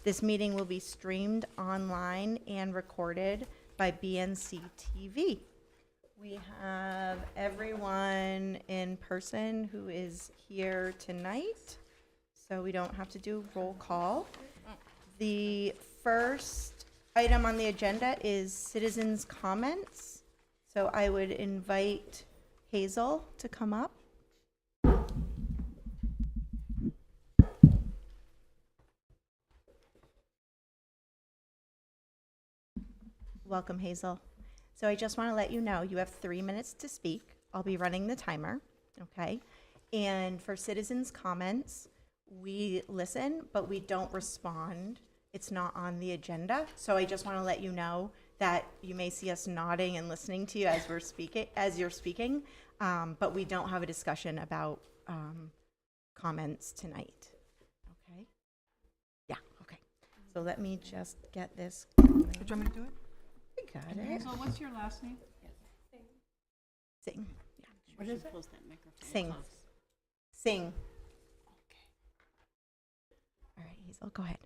This meeting will be streamed online and recorded by BNC TV. We have everyone in person who is here tonight, so we don't have to do roll call. The first item on the agenda is citizens' comments. So I would invite Hazel to come up. Welcome, Hazel. So I just want to let you know you have 3 minutes to speak. I'll be running the timer, okay? And for citizens' comments, we listen, but we don't respond. It's not on the agenda. So I just want to let you know that you may see us nodding and listening to you as you're speaking, but we don't have a discussion about comments tonight. Okay? Yeah, okay. So let me just get this going. Do you want me to do it? I got it. So what's your last name? Sing. Yeah. What is it? Close that microphone. Sing. Close. Sing. All right, Hazel, go ahead.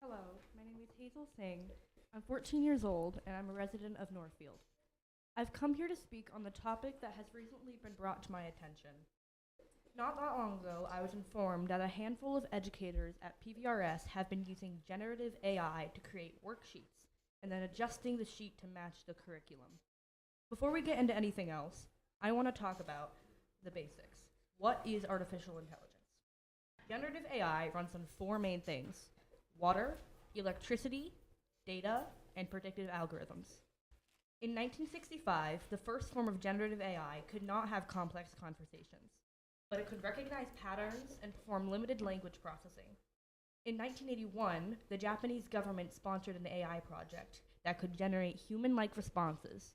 Hello, my name is Hazel Singh. I'm 14 years old and I'm a resident of Northfield. I've come here to speak on the topic that has recently been brought to my attention. Not that long ago, I was informed that a handful of educators at PVRS have been using generative AI to create worksheets and then adjusting the sheet to match the curriculum. Before we get into anything else, I want to talk about the basics. What is artificial intelligence? Generative AI runs on 4 main things: water, electricity, data, and predictive algorithms. In 1965, the first form of generative AI could not have complex conversations, but it could recognize patterns and perform limited language processing. In 1981, the Japanese government sponsored an AI project that could generate human-like responses.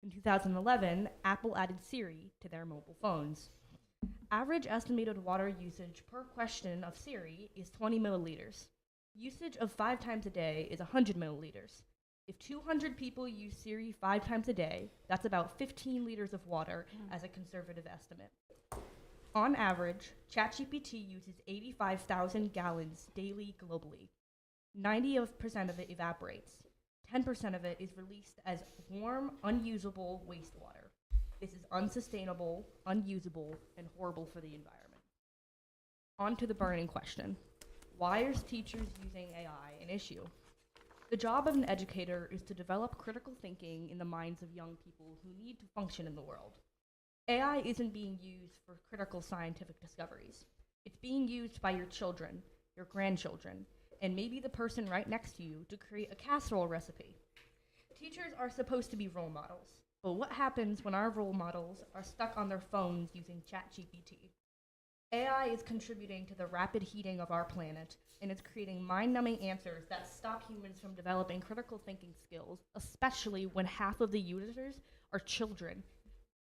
In 2011, Apple added Siri to their mobile phones. Average estimated water usage per question of Siri is 20 milliliters. Usage of 5 times a day is 100 milliliters. If 200 people use Siri 5 times a day, that's about 15 liters of water as a conservative estimate. On average, ChatGPT uses 85,000 gallons daily globally. 90% of it evaporates. 10% of it is released as warm, unusable wastewater. This is unsustainable, unusable, and horrible for the environment. On to the burning question. Why are teachers using AI an issue? The job of an educator is to develop critical thinking in the minds of young people who need to function in the world. AI isn't being used for critical scientific discoveries. It's being used by your children, your grandchildren, and maybe the person right next to you to create a casserole recipe. Teachers are supposed to be role models, but what happens when our role models are stuck on their phones using ChatGPT? AI is contributing to the rapid heating of our planet, and it's creating mind-numbing answers that stop humans from developing critical thinking skills, especially when half of the users are children.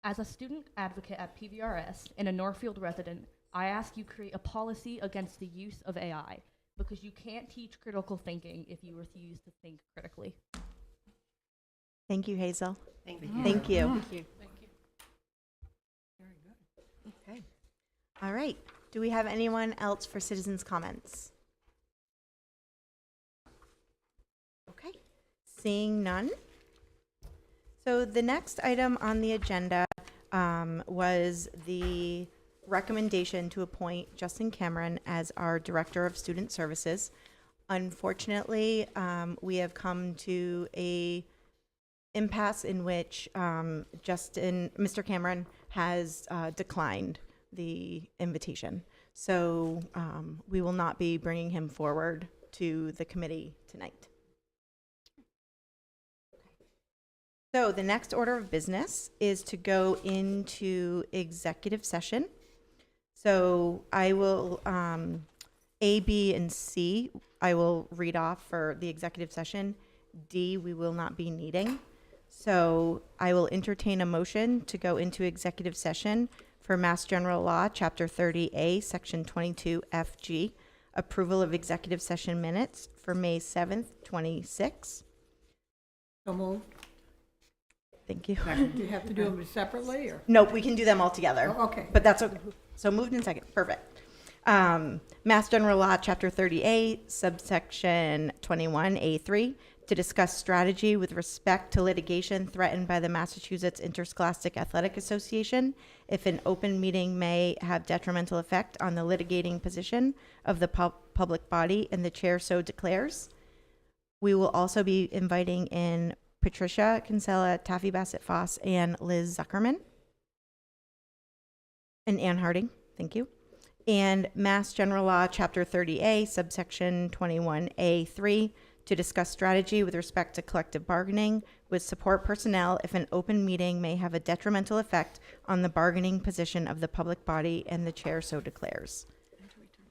As a student advocate at PVRS and a Northfield resident, I ask you create a policy against the use of AI, because you can't teach critical thinking if you refuse to think critically. Thank you, Hazel. Thank you. Thank you. Thank you. Very good. Okay. All right. Do we have anyone else for citizens' comments? Okay. Seeing none. So the next item on the agenda was the recommendation to appoint Justin Cameron as our Director of Student Services. Unfortunately, we have come to a impasse in which Mr. Cameron has declined the invitation. So we will not be bringing him forward to the committee tonight. So the next order of business is to go into executive session. So I will, A, B, and C, I will read off for the executive session. D, we will not be needing. So I will entertain a motion to go into executive session for Mass General Law, Chapter 30A, Section 22FG, approval of executive session minutes for May 7th, 26. So moved. Thank you. Do you have to do them separately or? Nope, we can do them all together. Oh, okay. But that's okay. So moved in second. Perfect. Mass General Law, Chapter 30A, subsection 21A3, to discuss strategy with respect to litigation threatened by the Massachusetts Interscholastic Athletic Association if an open meeting may have detrimental effect on the litigating position of the public body and the chair so declares. We will also be inviting in Patricia Kinsella, Taffy Bassett Foss, and Liz Zuckerman. And Ann Harding, thank you. And Mass General Law, Chapter 30A, subsection 21A3, to discuss strategy with respect to collective bargaining with support personnel if an open meeting may have a detrimental effect on the bargaining position of the public body and the chair so declares,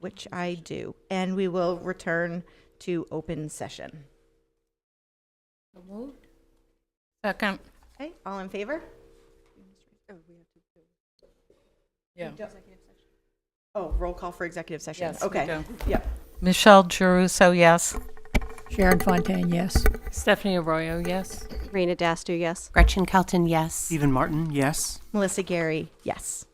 which I do. And we will return to open session. So moved. Second. Okay, all in favor? Yeah. Oh, roll call for executive session. Yes, we Okay. do. Yep. Michelle Geruso, yes. Sharon Fontaine, yes. Stephanie Arroyo, yes. Rena Dastu, yes. Gretchen Kelton, yes. Stephen Martin, yes. Melissa Gary, yes.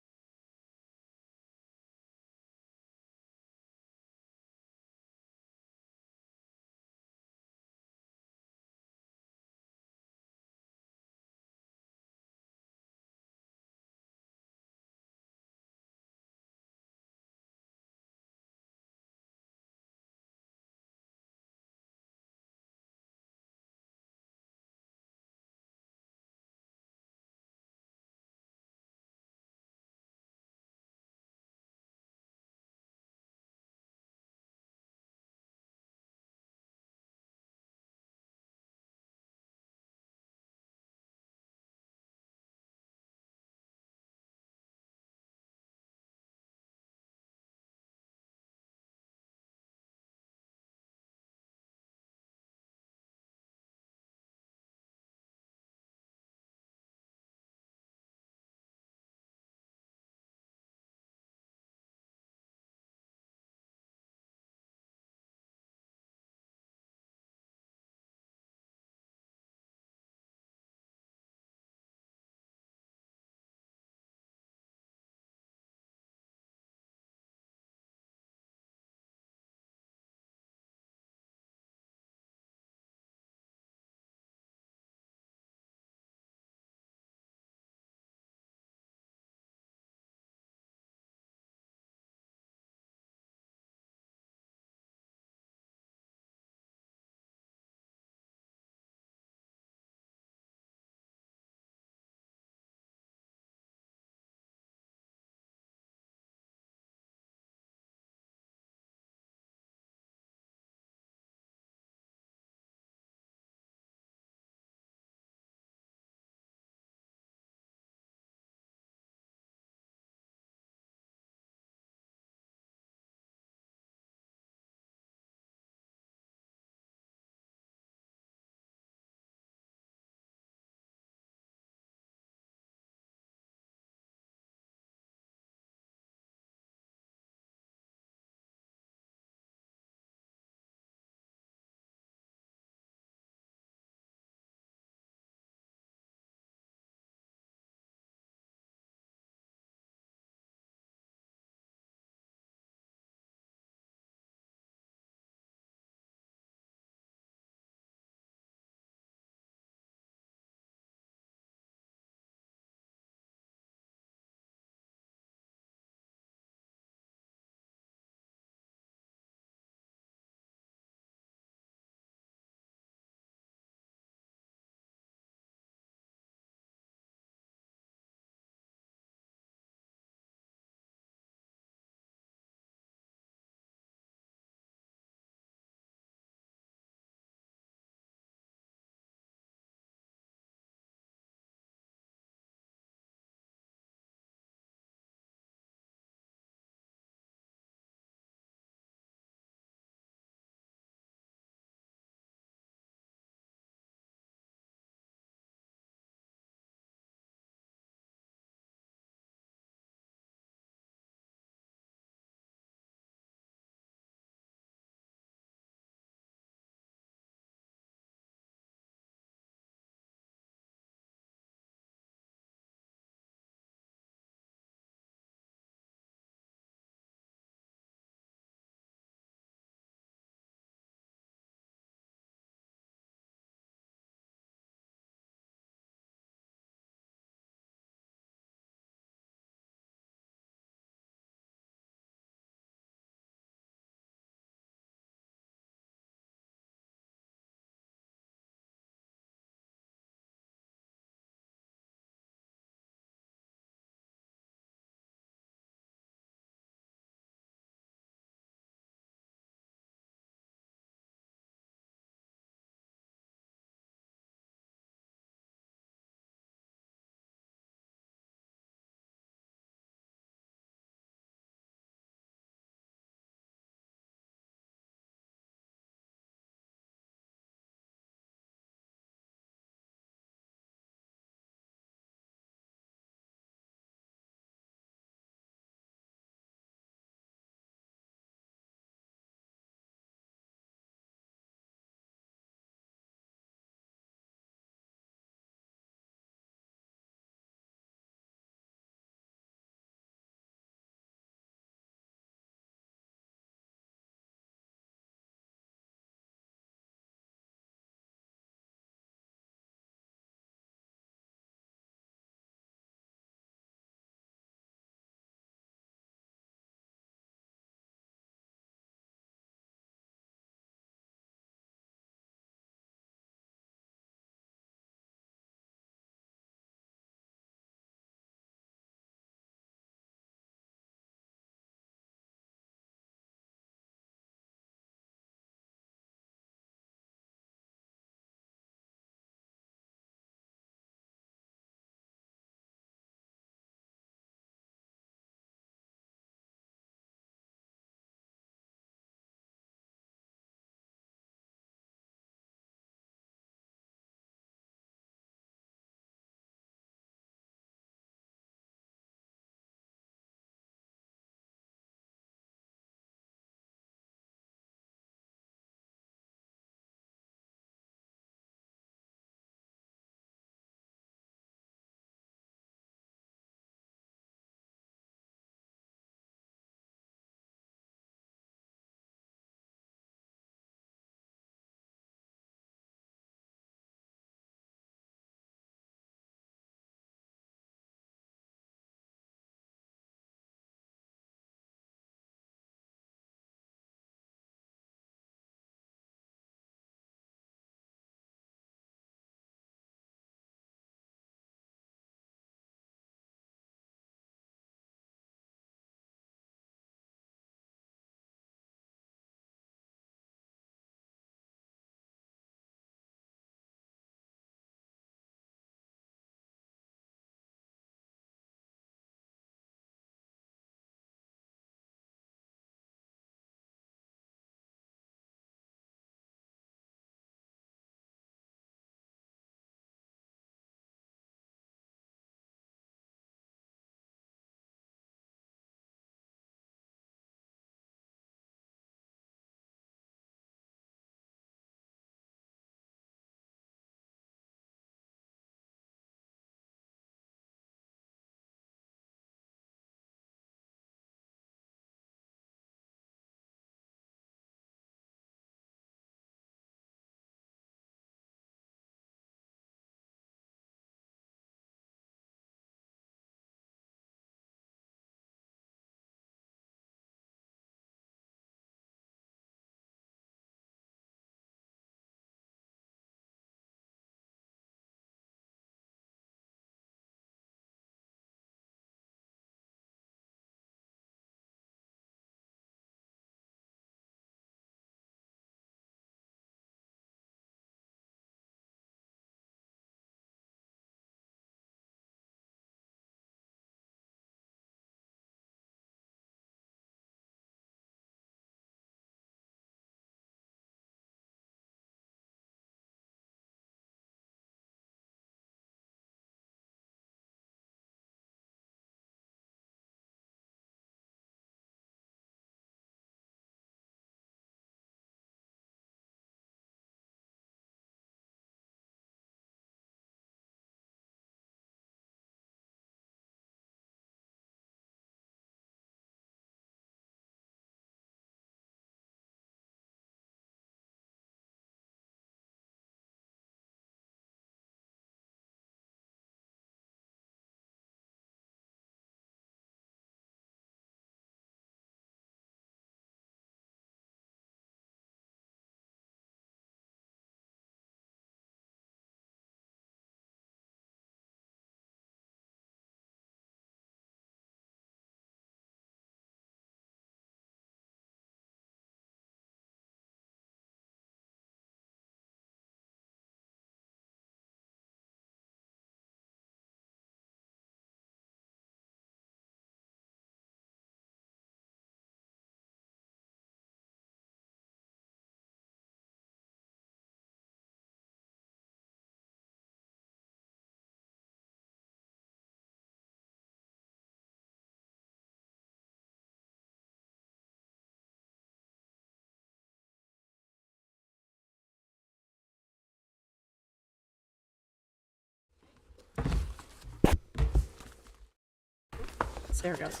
There it goes.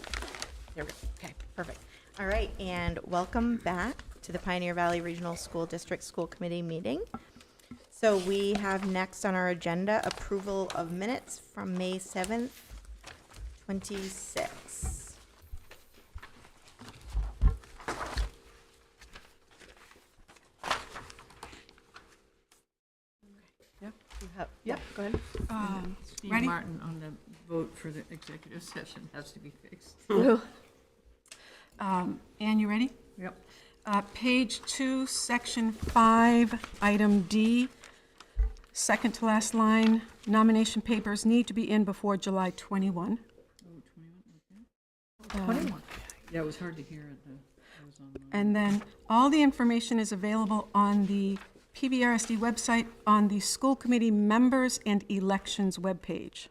There we go. Okay, perfect. All right, and welcome back to the Pioneer Valley Regional School District School Committee meeting. So we have next on our agenda approval of minutes from May 7th, 26. Yeah, go ahead. Steve Ready? Martin on the vote for the executive session has to be fixed. Ann, you ready? Yep. Page 2, section 5, item D, second to last line, nomination papers need to be in before July 21. Oh, 21, okay. 21. Yeah, it was hard to hear it. I was online. And then all the information is available on the PVRSD website on the school committee members and elections webpage.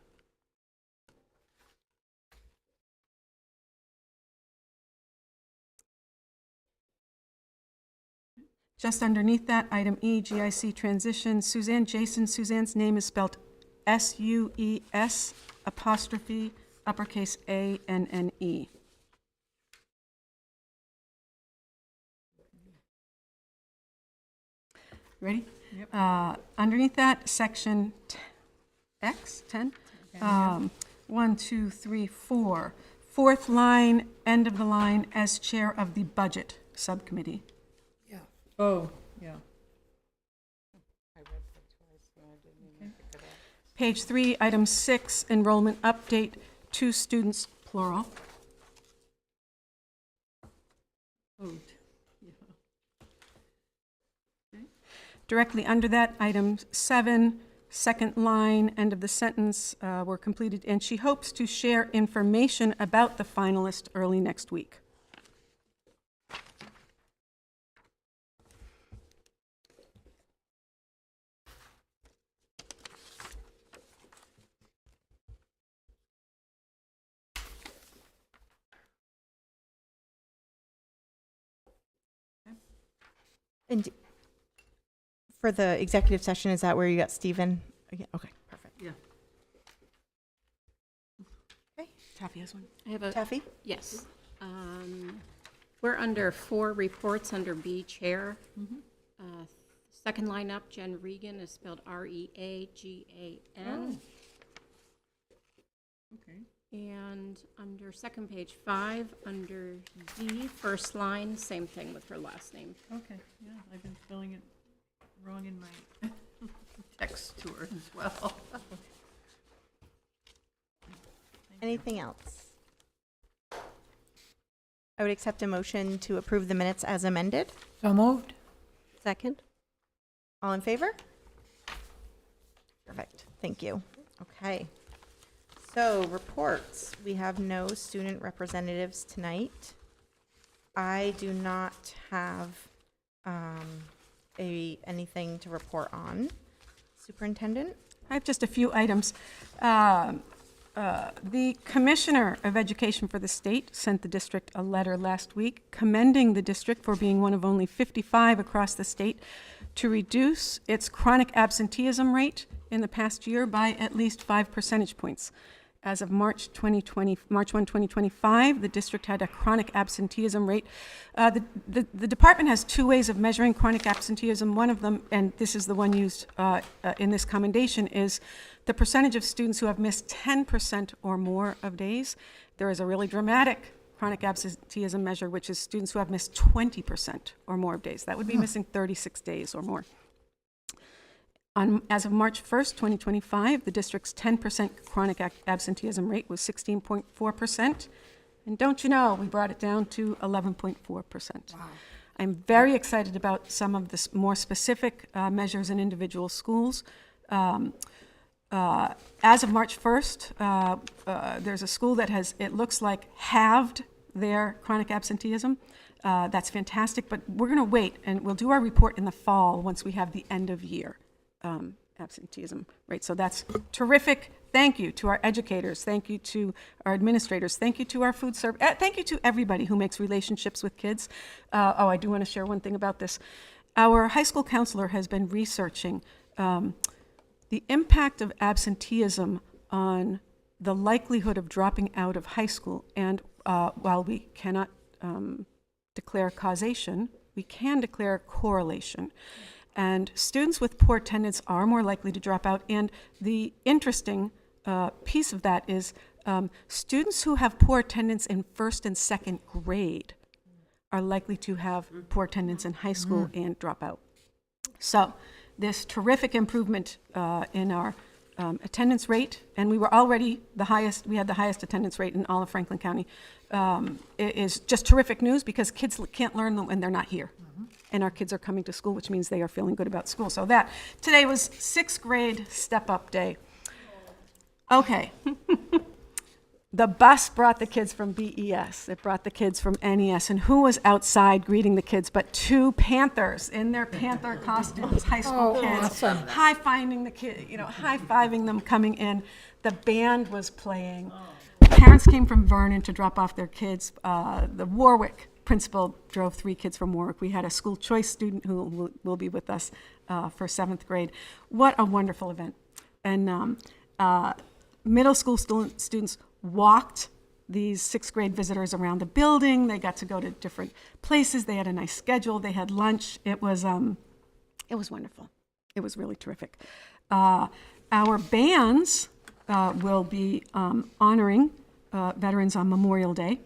Just underneath that, item E, GIC transition, Suzanne Jason. Suzanne's name is spelled S-U-E-S apostrophe uppercase A-N-N-E. Ready? Yep. Underneath that, section X, 10. 1, 2, 3, 4. Fourth line, end of the line, as chair of the budget subcommittee. Oh, yeah. Page 3, item 6, enrollment update, 2 students, plural. Oh, Directly under that, item 7, second line, end of the sentence, were completed, and she hopes to share information about the finalist early next week. And for the executive session, is that where you got Stephen? Yeah, okay, perfect. yeah. Taffy has one. I have a, Taffy? yes. We're under 4 reports under B, Chair. Second line up, Jen Regan is spelled R-E-A-G-A-N. Okay. And under second page 5, under D, first line, same thing with her last name. Okay, yeah, I've been spelling it wrong in my text to her as well. Anything else? I would accept a motion to approve the minutes as amended. So moved. Second. All in favor? Perfect, thank you. Okay. So, reports. We have no student representatives tonight. I do not have anything to report on. Superintendent? I have just a few items. The Commissioner of Education for the state sent the district a letter last week commending the district for being one of only 55 across the state to reduce its chronic absenteeism rate in the past year by at least 5 percentage points. As of March 1, 2025, the district had a chronic absenteeism rate. The department has 2 ways of measuring chronic absenteeism. One of them, and this is the one used in this commendation, is the percentage of students who have missed 10% or more of days. There is a really dramatic chronic absenteeism measure, which is students who have missed 20% or more of days. That would be missing 36 days or more. As of March 1st, 2025, the district's 10% chronic absenteeism rate was 16.4%. And don't you know, we brought it down to 11.4%. Wow. I'm very excited about some of the more specific measures in individual schools. As of March 1st, there's a school that has, it looks like, halved their chronic absenteeism. That's fantastic, but we're going to wait, and we'll do our report in the fall once we have the end of year absenteeism rate. So that's terrific. Thank you to our educators. Thank you to our administrators. Thank you to our food service. Thank you to everybody who makes relationships with kids. I do want to share one thing about this. Our high school counselor has been researching the impact of absenteeism on the likelihood of dropping out of high school. And while we cannot declare causation, we can declare correlation. And students with poor attendance are more likely to drop out. And the interesting piece of that is students who have poor attendance in first and second grade are likely to have poor attendance in high school and drop out. So this terrific improvement in our attendance rate, and we were already we had the highest attendance rate in all of Franklin County. It is just terrific news because kids can't learn them when they're not here. And our kids are coming to school, which means they are feeling good about school. So today was 6th grade step-up day. Okay. The bus brought the kids from BES. It brought the kids from NES. And who was outside greeting the kids but 2 Panthers in their Panther costumes, high school kids, high-fiving the kid, high-fiving them coming in. The band was playing. Parents came from Vernon to drop off their kids. The Warwick principal drove 3 kids from Warwick. We had a school choice student who will be with us for 7th grade. What a wonderful event. And middle school students walked these 6th grade visitors around the building. They got to go to different places. They had a nice schedule. They had lunch. It was wonderful. It was really terrific. Our bands will be honoring veterans on Memorial Day.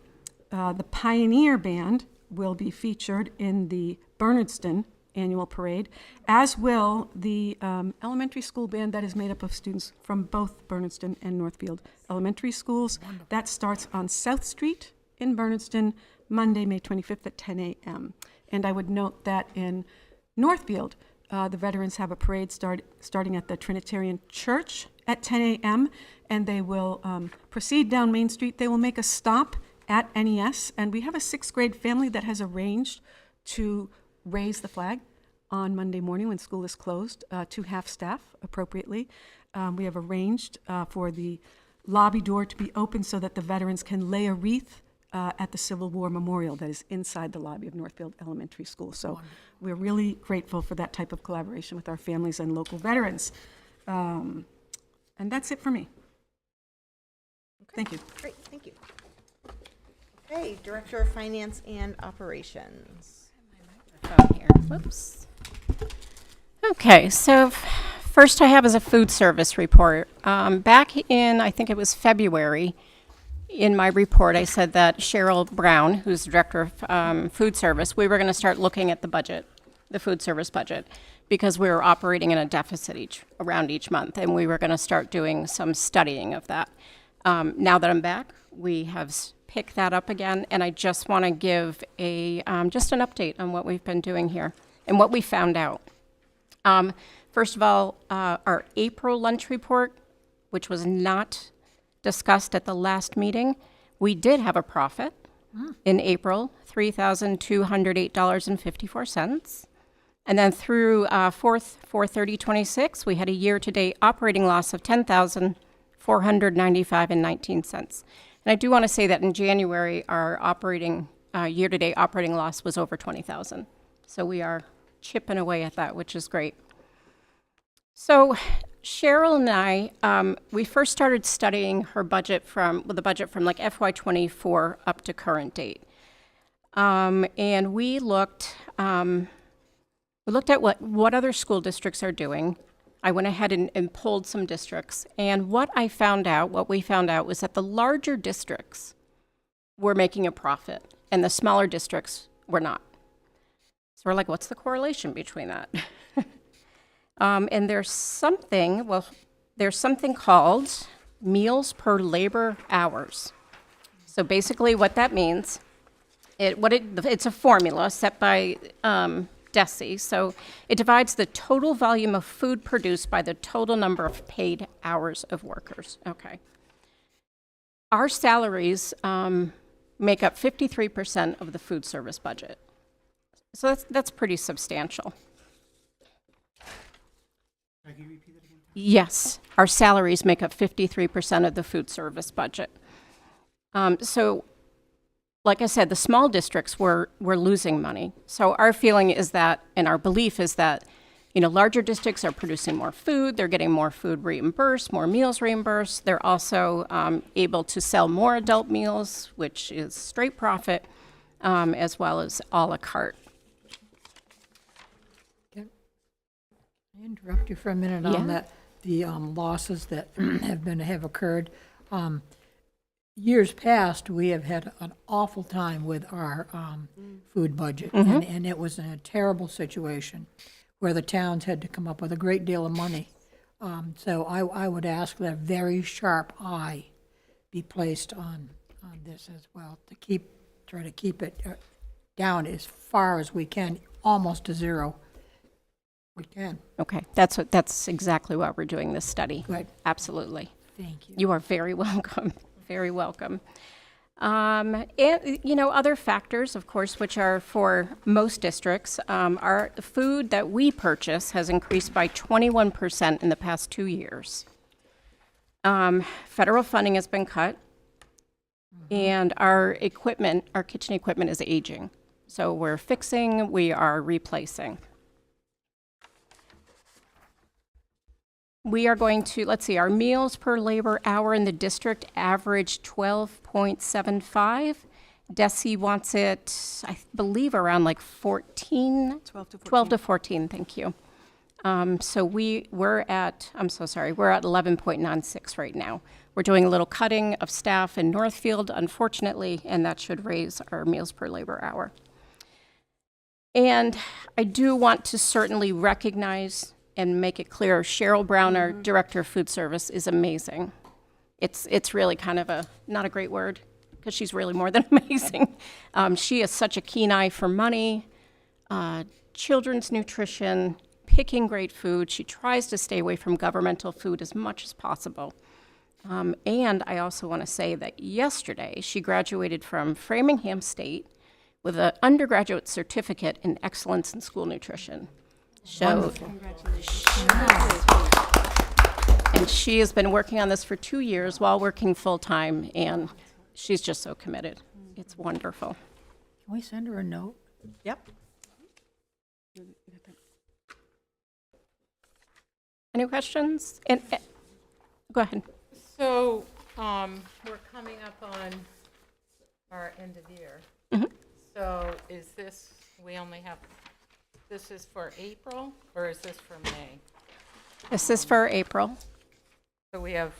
The Pioneer Band will be featured in the Bernardston annual parade, as will the elementary school band that is made up of students from both Bernardston and Northfield elementary schools. Wonderful. That starts on South Street in Bernardston, Monday, May 25th at 10 a.m. And I would note that in Northfield, the veterans have a parade starting at the Trinitarian Church at 10 a.m., and they will proceed down Main Street. They will make a stop at NES, and we have a 6th grade family that has arranged to raise the flag on Monday morning when school is closed to half-staff appropriately. We have arranged for the lobby door to be open so that the veterans can lay a wreath at the Civil War Memorial that is inside the lobby of Northfield Elementary School. So we're really grateful for that type of collaboration with our families and local veterans. And that's it for me. Okay. Thank you. Great, thank you. Okay, Director of Finance and Operations. Here. Whoops. Okay, so first I have is a food service report. Back in, I think it was February, in my report, I said that Cheryl Brown, who's the director of food service, we were going to start looking at the budget, the food service budget, because we were operating in a deficit around each month, and we were going to start doing some studying of that. Now that I'm back, we have pick that up again, and I just want to give just an update on what we've been doing here and what we found out. First of all, our April lunch report, which was not discussed at the last meeting, we did have a profit in April, $3,208.54. And then through 4/30/26, we had a year-to-date operating loss of $10,495.19. And I do want to say that in January, our operating year-to-date operating loss was over $20,000. So we are chipping away at that, which is great. So Cheryl and I, we first started studying her budget the budget from like FY24 up to current date. And we looked at what other school districts are doing. I went ahead and pulled some districts, and what we found out was that the larger districts were making a profit, and the smaller districts were not. So we're like, what's the correlation between that? And there's something called meals per labor hours. So basically what that means, it's a formula set by DESI. So it divides the total volume of food produced by the total number of paid hours of workers. Okay. Our salaries make up 53% of the food service budget. So that's pretty substantial. Can you repeat that again? Yes, our salaries make up 53% of the food service budget. So, like I said, the small districts were losing money. So our feeling is that, and our belief is that larger districts are producing more food, they're getting more food reimbursed, more meals reimbursed. They're also able to sell more adult meals, which is straight profit, as well as a la carte. Can I interrupt you for a minute Yeah. on that? The losses that have occurred. Years past, we have had an awful time with our food budget, and it was in a terrible situation where the towns had to come up with a great deal of money. So I would ask that a very sharp eye be placed on this as well, to try to keep it down as far as we can, almost to zero. We can. Okay, that's exactly why we're doing this study. Good. Absolutely. Thank you. You are very welcome. Very welcome. And, other factors, of course, which are for most districts, are the food that we purchase has increased by 21% in the past 2 years. Federal funding has been cut, and our kitchen equipment is aging. So we're fixing, we are replacing. We are going to, let's see, our meals per labor hour in the district average 12.75. Desi wants it, I believe, around like 14? 12 to 14, thank you. So we're at 11.96 right now. We're doing a little cutting of staff in Northfield, unfortunately, and that should raise our meals per labor hour. And I do want to certainly recognize and make it clear, Cheryl Brown, our Director of Food Service, is amazing. It's really kind of not a great word, because she's really more than amazing. She has such a keen eye for money, children's nutrition, picking great food. She tries to stay away from governmental food as much as possible. And I also want to say that yesterday she graduated from Framingham State with an undergraduate certificate in excellence in school nutrition. So, and she has been working on this for 2 years while working full-time, and she's just so committed. It's wonderful. Can we send her a note? Yep. Any questions? And go ahead. So, we're coming up on our end of year. So is this, this is for April, or is this for May? This is for April. So we have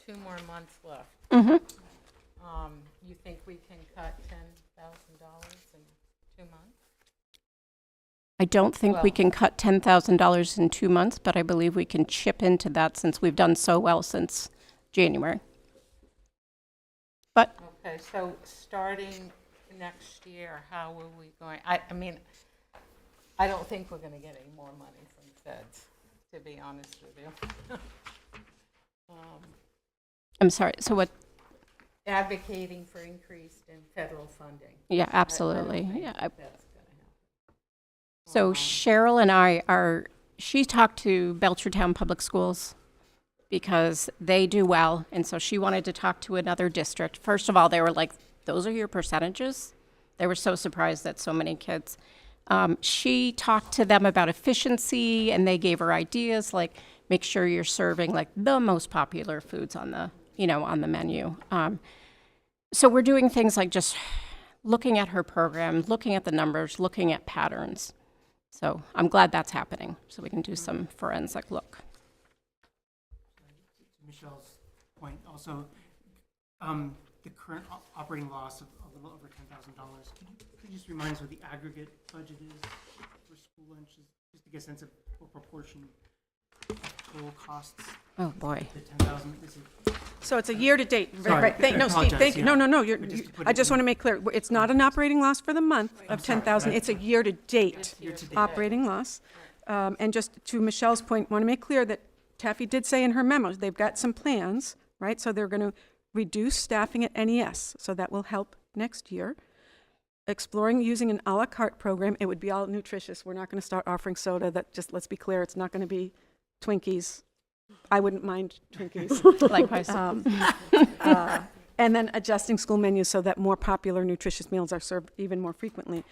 2 more months left. You think we can cut $10,000 in 2 months? I don't think we Well- can cut $10,000 in 2 months, but I believe we can chip into that since we've done so well since January. But Okay, so starting next year, how are we going? I mean, I don't think we're going to get any more money from feds, to be honest with you. I'm sorry, so what? Advocating for increased in federal funding. Yeah, I don't absolutely. think Yeah. that's going to happen. So Cheryl and she talked to Belchertown Public Schools because they do well, and so she wanted to talk to another district. First of all, they were like, those are your percentages? They were so surprised that so many kids. She talked to them about efficiency, and they gave her ideas like make sure you're serving like the most popular foods on the menu. So we're doing things like just looking at her program, looking at the numbers, looking at patterns. So I'm glad that's happening, so we can do some forensic look. To Michelle's point, also, the current operating loss of a little over $10,000. Could you just remind us what the aggregate budget is for school lunches, just to get a sense of what proportion of total costs Oh, boy. the 10,000 is? So it's a year-to-date, Sorry, right? I No, Steve, apologize, thank you. yeah. No, But just to put I it just in- want to make clear, it's not an operating loss for the month of 10,000, it's a year-to-date Year-to-date. operating loss. And just to Michelle's point, want to make clear that Taffy did say in her memo, they've got some plans, right? So they're going to reduce staffing at NES, so that will help next year. Exploring using an a la carte program, it would be all nutritious. We're not going to start offering soda. That just, let's be clear, it's not going to be Twinkies. I wouldn't mind Twinkies. Likewise. And then adjusting school menus so that more popular nutritious meals are served even more frequently.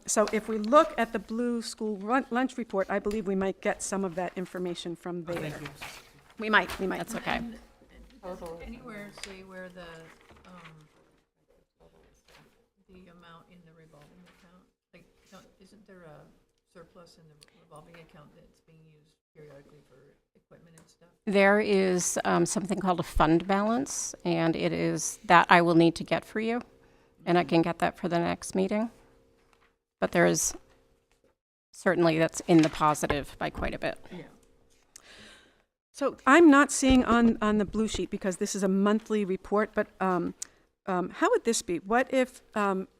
So if we look at the blue school lunch report, I believe we might get some of that information from there. Thank you. We might. That's okay. Total is- Anywhere, say where the amount in the revolving account, like, isn't there a surplus in the revolving account that's being used periodically for equipment and stuff? There is something called a fund balance, and it is that I will need to get for you, and I can get that for the next meeting. But there is certainly that's in the positive by quite a bit. Yeah. So I'm not seeing on the blue sheet, because this is a monthly report, but how would this be? What if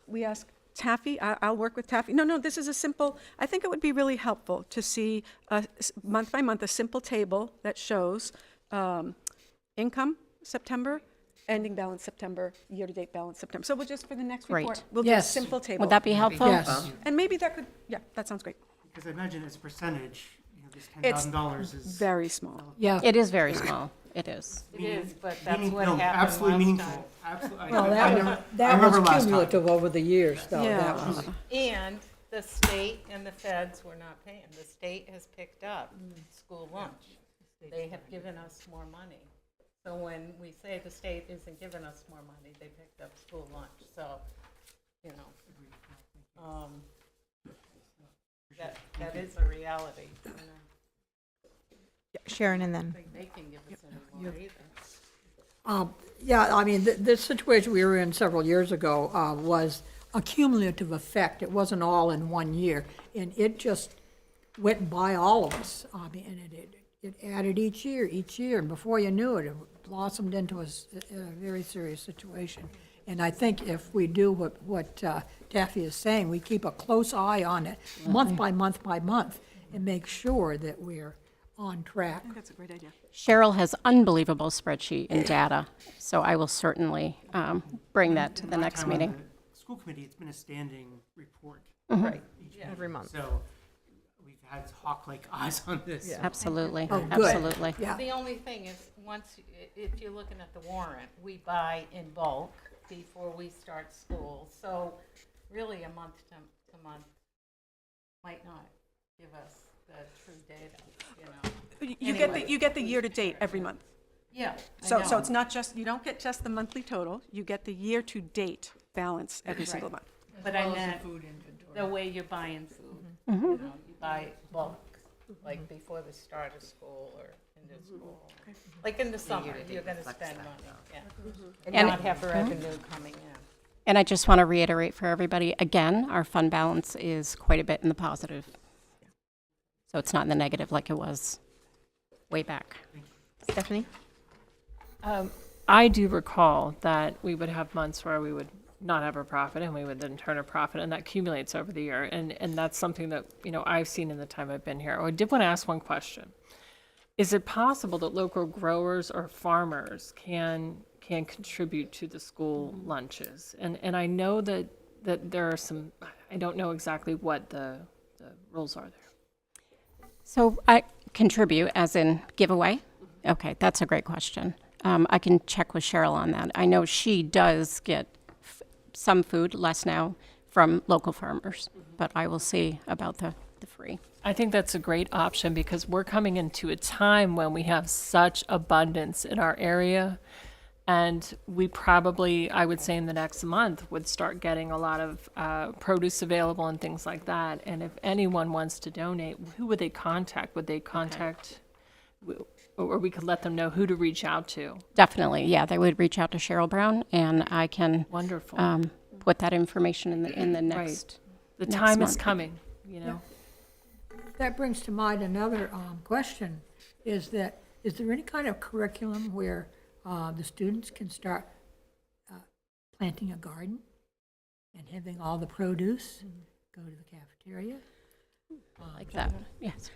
we ask Taffy, I'll work with Taffy. No, this is a simple, I think it would be really helpful to see month by month, a simple table that shows income September, ending balance September, year-to-date balance September. So we'll just, for the next Great. report, we'll do a Yes. simple table. Would that be helpful? Yes. And maybe that could, yeah, that sounds great. Because I imagine as a percentage, this It's $10,000 is. very small. Yeah. It is very small. It is. It is, but that's Meaning- what no, happened absolutely last meaningful. time. Absolutely. Well, I that never- was, I that remember was last time. cumulative over the years, though. Yeah. That was, And the state and the feds were not paying. The state has picked up school lunch. They have given us more money. So when we say the state isn't giving us more money, they picked up school lunch. So, you know, that is a reality. You know. Sharon and then. They can give us any more either. yeah, I mean, this situation we were in several years ago was a cumulative effect. It wasn't all in one year, and it just went by all of us. I mean, and it added each year, and before you knew it, it blossomed into a very serious situation. And I think if we do what Taffy is saying, we keep a close eye on it, month by month by month, and make sure that we're on track. I think that's a great idea. Cheryl has unbelievable spreadsheet and data, so I will certainly bring that to the My next time on meeting. the School committee, it's been a standing report. Right, each every meeting. month. So we've had hawk-like eyes on this. Absolutely, Oh, good. absolutely. Yeah. The only thing is, if you're looking at the warrant, we buy in bulk before we start school. So really, a month to month might not give us the true data, you know. You get the year-to-date every month. Yeah. So it's not just, you don't get just the monthly total, you get the year-to-date balance every Right. single month. But As I well as the meant food inventory. the way you're buying food. You know, you buy bulk, like before the start of school or into school. Like in the summer, you're gonna spend money, yeah. And And- not have revenue coming in. And I just want to reiterate for everybody, again, our fund balance is quite a bit in the positive. So it's not in the negative like it was way back. Stephanie? I do recall that we would have months where we would not have a profit and we would then turn a profit, and that accumulates over the year. And that's something that, you know, I've seen in the time I've been here. I did want to ask one question. Is it possible that local growers or farmers can contribute to the school lunches? And I know that there are some, I don't know exactly what the rules are there. So I contribute as in giveaway? Okay, that's a great question. I can check with Cheryl on that. I know she does get some food, less now, from local farmers, but I will see about the free. I think that's a great option because we're coming into a time when we have such abundance in our area. And we probably, I would say in the next month, would start getting a lot of produce available and things like that. And if anyone wants to donate, who would they contact? Would they contact, or we could let them know who to reach out to? Definitely, yeah, they would reach out to Cheryl Brown, and I can Wonderful. put that information in the next. The next time is month. coming, you know? That brings to mind another question, is there any kind of curriculum where the students can start planting a garden and having all the produce go to the cafeteria? Like that, yes.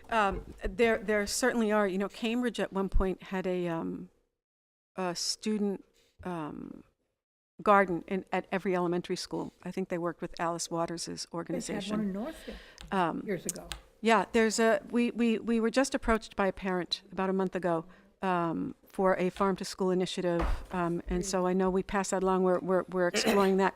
There certainly are. You know, Cambridge at one point had a student garden at every elementary school. I think they worked with Alice Waters' They had organization. one in Northfield years ago. Yeah, we were just approached by a parent about a month ago for a farm-to-school initiative, and so I know we passed that along. We're exploring that.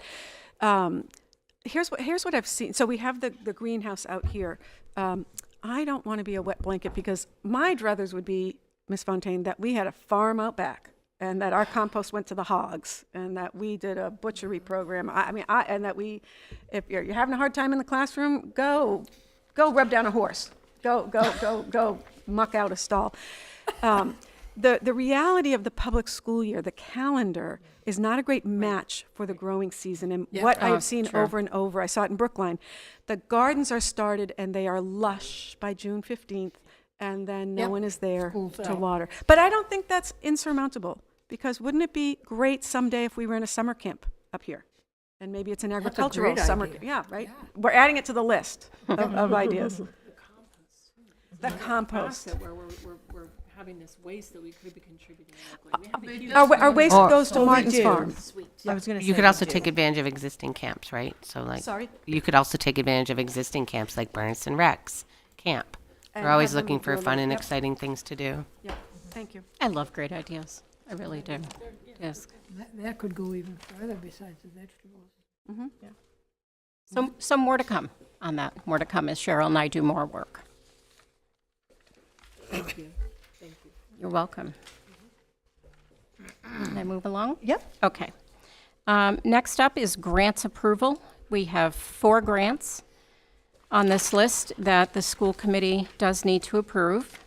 Here's what I've seen. So we have the greenhouse out here. I don't want to be a wet blanket because my druthers would be, Ms. Fontaine, that we had a farm out back and that our compost went to the hogs and that we did a butchery program. And that if you're having a hard time in the classroom, go rub down a horse. Go muck out a stall. The reality of the public school year, the calendar, is not a great match for the growing season. And what I have seen over and over, I saw it in Brookline, the gardens are started and they are lush by June 15th, and then no one is there to water. But I don't think that's insurmountable, because wouldn't it be great someday if we were in a summer camp up here? And maybe it's an agricultural great summer, idea. yeah, right? We're adding it to the list of ideas. The compost. That where we're having this waste that we could be contributing locally. We have a huge Our waste Or- goes to Martin's Farm. I was going to say. You could we also do. take advantage of existing camps, right? So like, Sorry? you could also take advantage of existing camps like Bernardston Rex Camp. And We're always have them looking for do a fun little- and yep. exciting things to do. Yeah, thank you. I love great ideas. I really do. Yes. That could go even further besides the vegetables. So more to come on that. More to come as Cheryl and I do more work. Thank you. Thank you. You're welcome. Can I move along? Yep. Okay. Next up is grants approval. We have 4 grants on this list that the school committee does need to approve.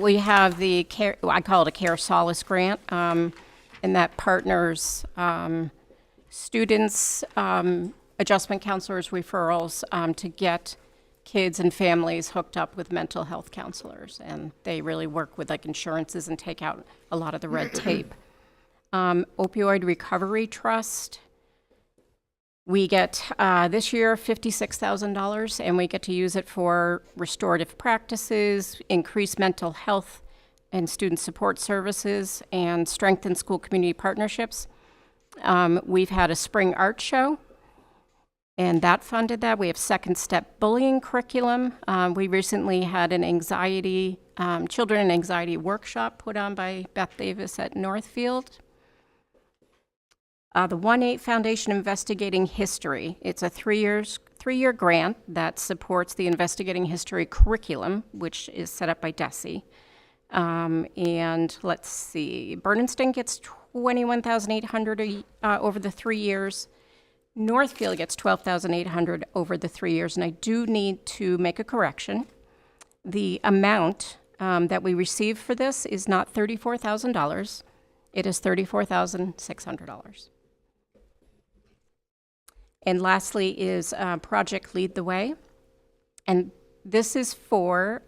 We have the care, I call it a Care Solace grant, and that partners students, adjustment counselors, referrals to get kids and families hooked up with mental health counselors. And they really work with like insurances and take out a lot of the red tape. Opioid Recovery Trust. We get, this year, $56,000, and we get to use it for restorative practices, increase mental health and student support services, and strengthen school community partnerships. We've had a spring art show, and that funded that. We have Second Step Bullying curriculum. We recently had an anxiety, children and anxiety workshop put on by Beth Davis at Northfield. The 1-8 Foundation Investigating History. It's a 3-year grant that supports the Investigating History curriculum, which is set up by DESE. And let's see, Bernardston gets $21,800 over the 3 years. Northfield gets $12,800 over the 3 years. And I do need to make a correction. The amount that we receive for this is not $34,000. It is $34,600. And lastly is Project Lead the Way. And this is for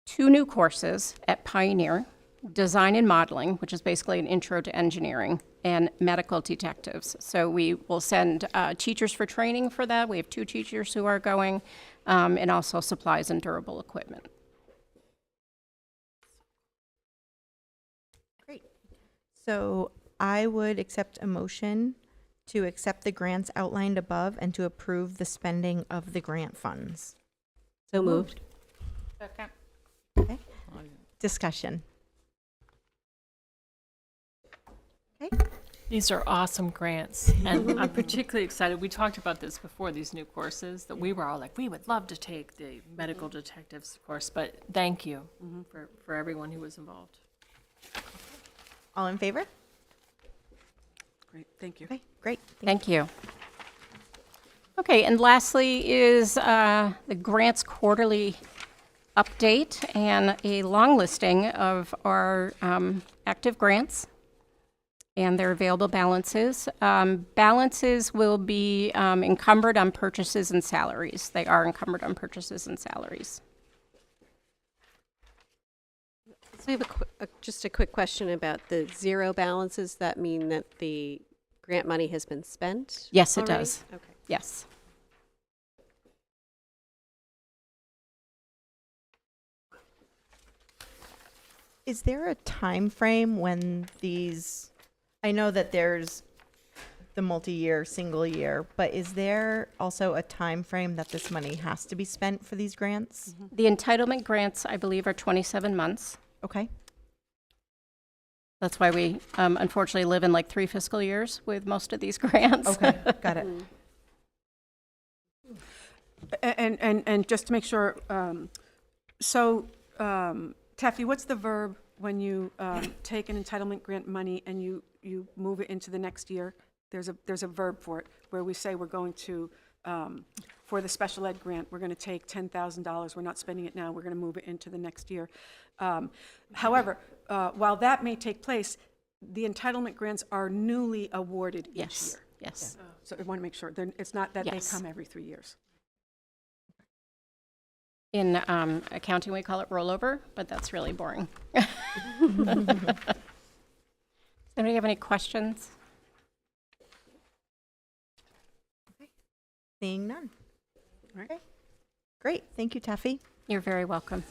2 new courses at Pioneer, Design and Modeling, which is basically an intro to engineering, and Medical Detectives. So we will send teachers for training for that. We have 2 teachers who are going, and also supplies and durable equipment. Great. So I would accept a motion to accept the grants outlined above and to approve the spending of the grant funds. So moved. Second. Okay. Discussion. Okay. These are awesome grants, and I'm particularly excited. We talked about this before, these new courses, that we were all like, we would love to take the medical detectives course, but thank you for everyone who was involved. All in favor? Great, thank you. Okay, great. Thank you. Okay, and lastly is the grants quarterly update and a long listing of our active grants and their available balances. Balances will be encumbered on purchases and salaries. They are encumbered on purchases and salaries. So I have just a quick question about the zero balances. That mean that the grant money has been spent? Yes, it already? does. Okay. Yes. Is there a time frame when these, I know that there's the multi-year, single year, but is there also a time frame that this money has to be spent for these grants? The entitlement grants, I believe, are 27 months. Okay. That's why we unfortunately live in like 3 fiscal years with most of these grants. Okay, got it. And just to make sure, Taffy, what's the verb when you take an entitlement grant money and you move it into the next year? There's a verb for it, where we say we're going to, for the special ed grant, we're going to take $10,000. We're not spending it now. We're going to move it into the next year. However, while that may take place, the entitlement grants are newly awarded each Yes, year. yes. So I want to make sure, it's not that Yes. they come every 3 years. In accounting, we call it rollover, but that's really boring. Does anybody have any questions? Seeing none. Right. Okay. Great, thank you, Taffy. You're very welcome.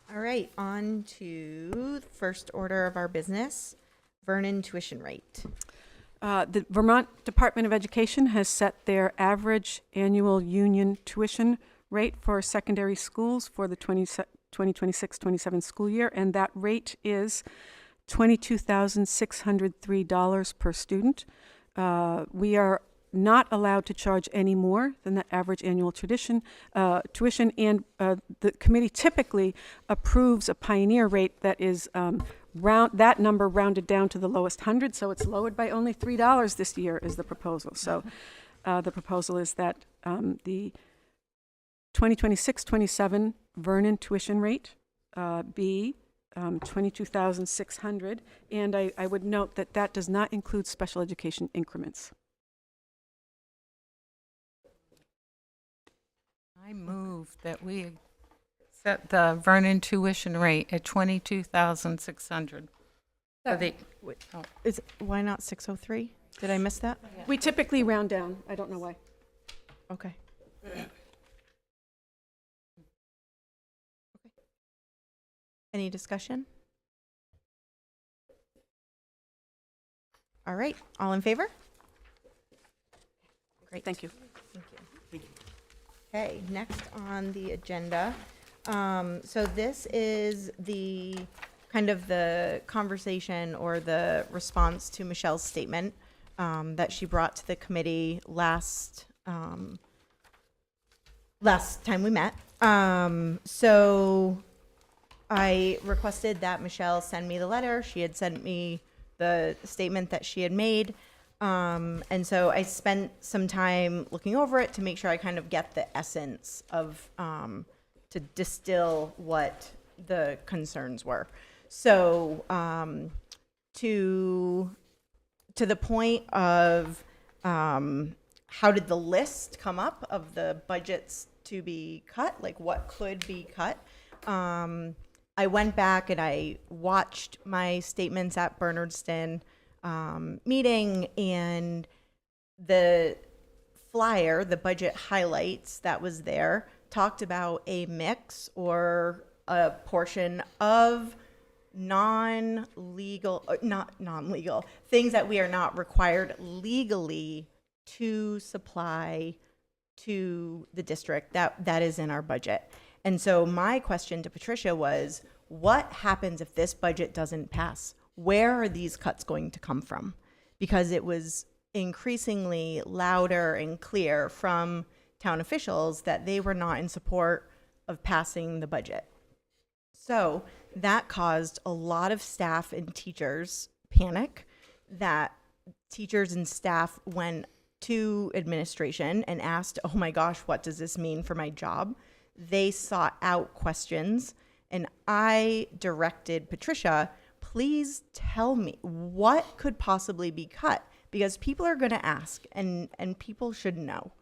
All right, on to the first order of our business, Vernon tuition rate. The Vermont Department of Education has set their average annual union tuition rate for secondary schools for the 2026-27 school year, and that rate is $22,603 per student. We are not allowed to charge any more than the average annual tuition, and the committee typically approves a pioneer rate that is that number rounded down to the lowest 100, so it's lowered by only $3 this year is the proposal. So the proposal is that the 2026-27 Vernon tuition rate be $22,600, and I would note that that does not include special education increments. I move that we set the Vernon tuition rate at 22,600. For the, Why not 603? Did I miss that? We typically round down. I don't know why. Okay. Any discussion? All right, all in favor? Great. Thank you. Thank you. Okay, next on the agenda. So this is the kind of the conversation or the response to Michelle's statement that she brought to the committee last time we met. So I requested that Michelle send me the letter. She had sent me the statement that she had made. And so I spent some time looking over it to make sure I kind of get the essence of, to distill what the concerns were. So, to the point of, how did the list come up of the budgets to be cut? Like what could be cut? I went back and I watched my statements at Bernardston meeting, and the flyer, the budget highlights that was there, talked about a mix or a portion of not non-legal things that we are not required legally to supply to the district that is in our budget. And so my question to Patricia was, what happens if this budget doesn't pass? Where are these cuts going to come from? Because it was increasingly louder and clear from town officials that they were not in support of passing the budget. So that caused a lot of staff and teachers panic, that teachers and staff went to administration and asked, oh my gosh, what does this mean for my job? They sought out questions, and I directed Patricia, please tell me what could possibly be cut, because people are going to ask and people should know.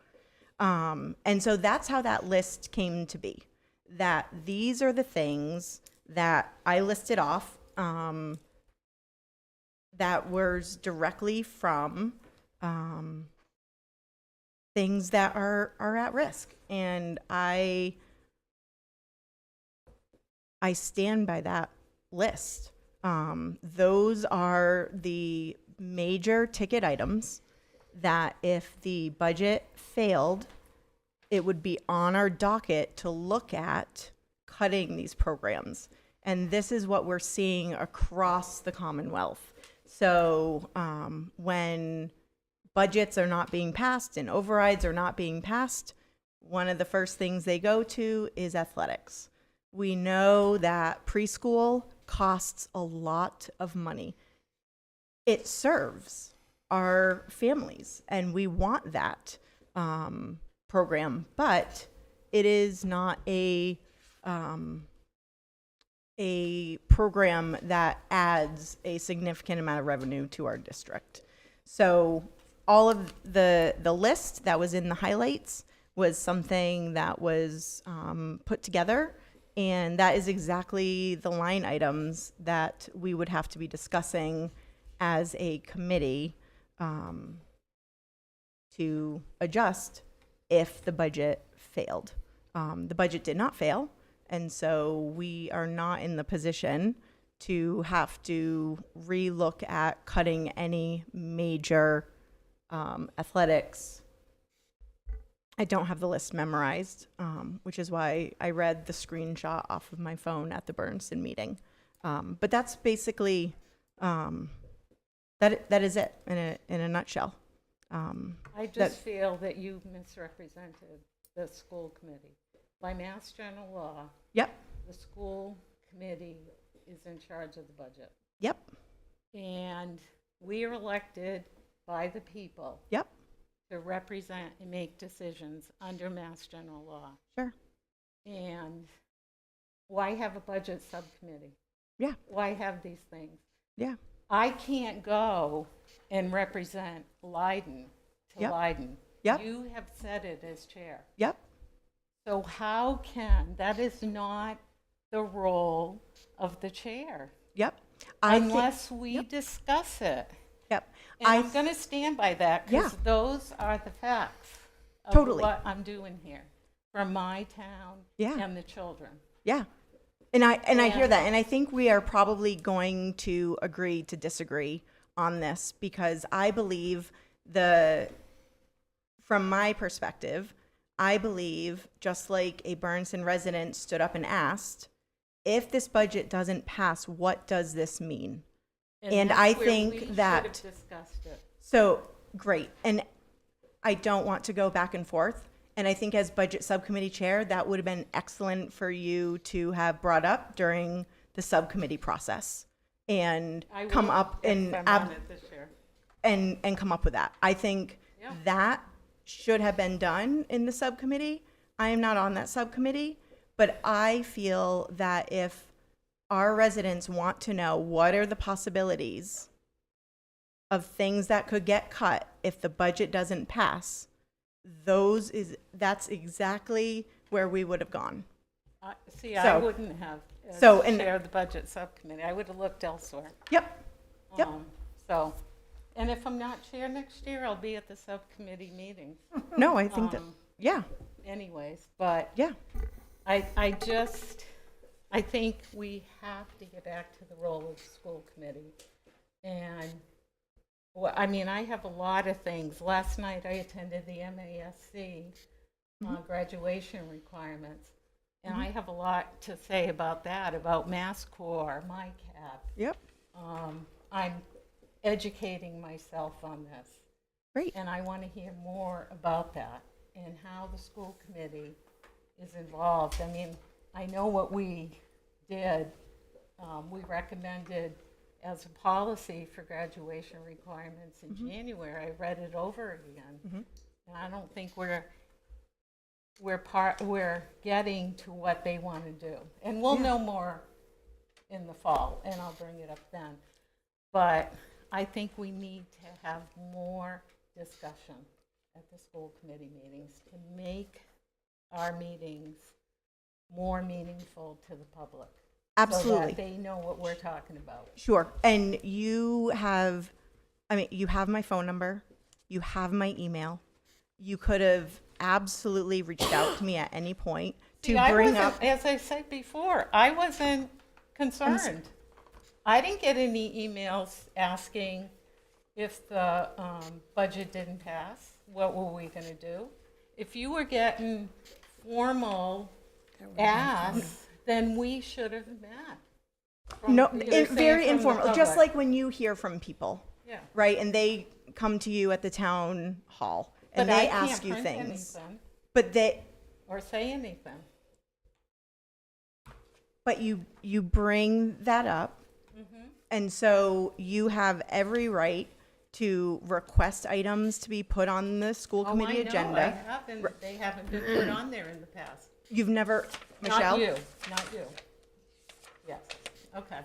And so that's how that list came to be, that these are the things that I listed off that was directly from things that are at risk. And I stand by that list. Those are the major ticket items that if the budget failed, it would be on our docket to look at cutting these programs. And this is what we're seeing across the Commonwealth. So when budgets are not being passed and overrides are not being passed, one of the first things they go to is athletics. We know that preschool costs a lot of money. It serves our families, and we want that program, but it is not a program that adds a significant amount of revenue to our district. So all of the list that was in the highlights was something that was put together, and that is exactly the line items that we would have to be discussing as a committee to adjust if the budget failed. The budget did not fail, and so we are not in the position to have to relook at cutting any major athletics. I don't have the list memorized, which is why I read the screenshot off of my phone at the Bernardston meeting. But that's basically, that is it in a nutshell. I just feel that you misrepresented the school committee. By Mass General Law, Yep, the school committee is in charge of the budget. yep, And we are elected by the people yep, to represent and make decisions under Mass General Law. sure, And why have a budget subcommittee? yeah, Why have these things? yeah, I can't go and represent Leiden to Yep. Leiden. Yep. You have said it as chair. yep, So how can, that is not the role of the chair, yep. unless we yep. discuss it. Yep. And I'm going to stand by that, because Yeah. those are the facts of Totally. what I'm doing here for my town Yeah. and the children. Yeah. And I hear And- that. And I think we are probably going to agree to disagree on this, because I believe from my perspective, I believe, just like a Bernardston resident stood up and asked, if this budget doesn't pass, what does this mean? And that's I where think we should that- have discussed it. So, great. And I don't want to go back and forth. And I think as budget subcommittee chair, that would have been excellent for you to have brought up during the subcommittee process and I come will up if and I'm on it this year. and come up with that. I think Yeah. that should have been done in the subcommittee. I am not on that subcommittee, but I feel that if our residents want to know what are the possibilities of things that could get cut if the budget doesn't pass, that's exactly where we would have gone. See, I So- wouldn't have, as so, and- chair of the budget subcommittee, I would have looked elsewhere. Yep. Yep. So, and if I'm not chair next year, I'll be at the subcommittee meetings No, I think that, Um, yeah, anyways, but yeah, I think we have to get back to the role of the school committee. And, well, I mean, I have a lot of things. Last night, I attended the MASC graduation requirements. And I have a lot to say about that, about Mass Corps, MyCap. yep, I'm educating myself on this. great. And I want to hear more about that and how the school committee is involved. I mean, I know what we did. We recommended as a policy for graduation requirements in January. I read it over again. And I don't think we're getting to what they want to do. And we'll know more in the fall, and I'll bring it up then. But I think we need to have more discussion at the school committee meetings to make our meetings more meaningful to the public. So Absolutely. that they know what we're talking about. Sure. And you have my phone number, you have my email. You could have absolutely reached out to me at any point to See, I bring wasn't- up. As I said before, I wasn't concerned. I didn't get any emails asking if the budget didn't pass, what were we going to do? If you were getting formal asks, then we should have met. No, You're saying very from the informal, just public. like when you hear from people, Yeah. right? And they come to you at the town hall and But they I ask can't you print things. anything But they, or say anything. but you bring that up, and so you have every right to request items to be put on the school committee I know, agenda. I haven't, they haven't been put on there in the past. You've never, Michelle, Not you, not you. Yes, okay.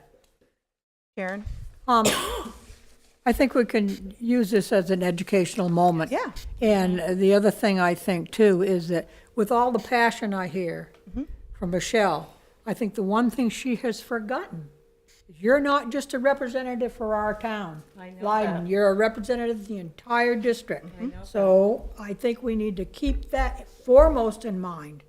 Sharon, I think we can use this as an educational moment. yeah, And the other thing I think too is that with all the passion I hear from Michelle, I think the one thing she has forgotten is you're not just a representative for our town. I know Leiden, that. you're a representative of the entire district. I know So I think we need to keep that foremost in mind.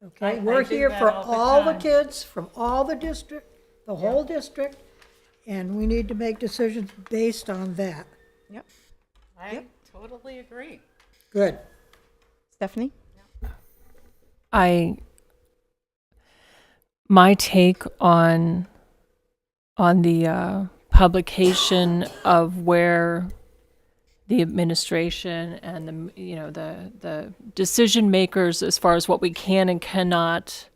Okay, I we're do here that for all the all the time. kids from all the district, the whole district, and we need to make decisions based on that. yep. I totally agree. Good. Stephanie? My take on the publication of where the administration and the decision makers as far as what we can and cannot